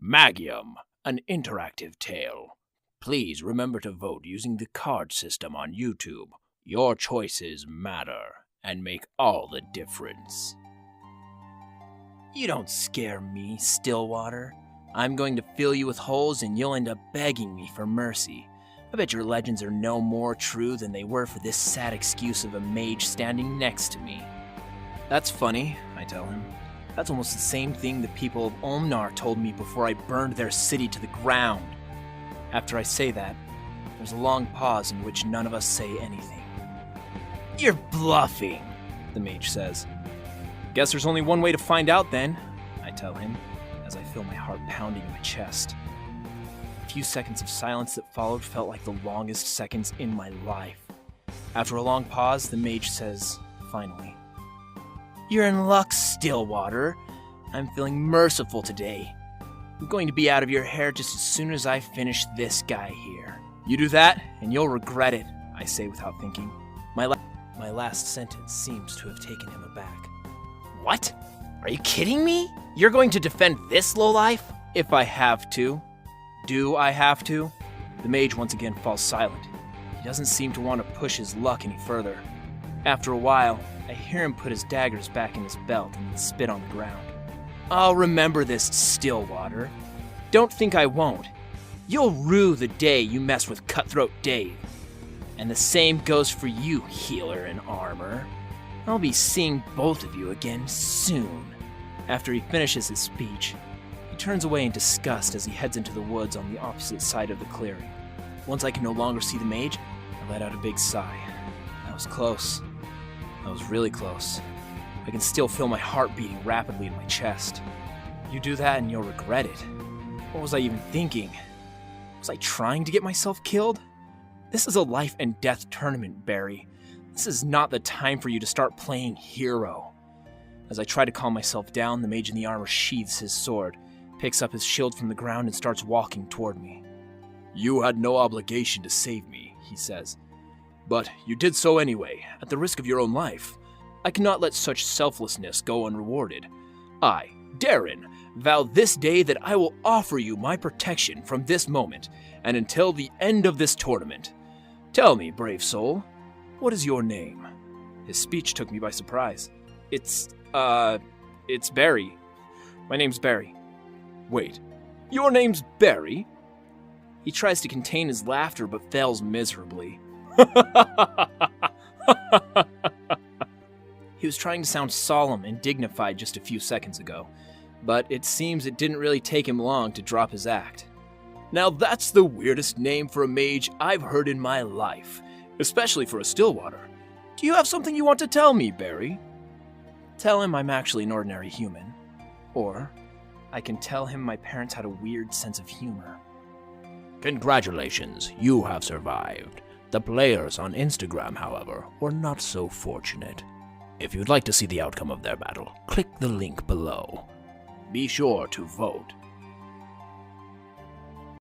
Magium, an interactive tale. Please remember to vote using the card system on YouTube. Your choices matter and make all the difference. You don't scare me, Stillwater. I'm going to fill you with holes and you'll end up begging me for mercy. I bet your legends are no more true than they were for this sad excuse of a mage standing next to me. That's funny, I tell him. That's almost the same thing the people of Omnar told me before I burned their city to the ground. After I say that, there's a long pause in which none of us say anything. You're bluffing, the mage says. Guess there's only one way to find out then, I tell him, as I feel my heart pounding in my chest. The few seconds of silence that followed felt like the longest seconds in my life. After a long pause, the mage says, finally, "You're in luck, Stillwater. I'm feeling merciful today. I'm going to be out of your hair just as soon as I finish this guy here." You do that, and you'll regret it, I say without thinking. My last sentence seems to have taken him aback. What? Are you kidding me? You're going to defend this lowlife? If I have to. Do I have to? The mage once again falls silent. He doesn't seem to want to push his luck any further. After a while, I hear him put his daggers back in his belt and then spit on the ground. I'll remember this, Stillwater. Don't think I won't. You'll rue the day you mess with Cutthroat Dave. And the same goes for you, healer in armor. I'll be seeing both of you again soon. After he finishes his speech, he turns away in disgust as he heads into the woods on the opposite side of the clearing. Once I can no longer see the mage, I let out a big sigh. That was close. That was really close. I can still feel my heart beating rapidly in my chest. You do that and you'll regret it. What was I even thinking? Was I trying to get myself killed? This is a life and death tournament, Barry. This is not the time for you to start playing hero. As I try to calm myself down, the mage in the armor sheathes his sword, picks up his shield from the ground and starts walking toward me. You had no obligation to save me, he says. But you did so anyway, at the risk of your own life. I cannot let such selflessness go unrewarded. I, Darren, vow this day that I will offer you my protection from this moment and until the end of this tournament. Tell me, brave soul, what is your name? His speech took me by surprise. It's Barry. My name's Barry. Wait, your name's Barry? He tries to contain his laughter but fails miserably. He was trying to sound solemn and dignified just a few seconds ago, but it seems it didn't really take him long to drop his act. Now that's the weirdest name for a mage I've heard in my life, especially for a Stillwater. Do you have something you want to tell me, Barry? Tell him I'm actually an ordinary human. Or I can tell him my parents had a weird sense of humor. Congratulations, you have survived. The players on Instagram, however, were not so fortunate. If you'd like to see the outcome of their battle, click the link below. Be sure to vote.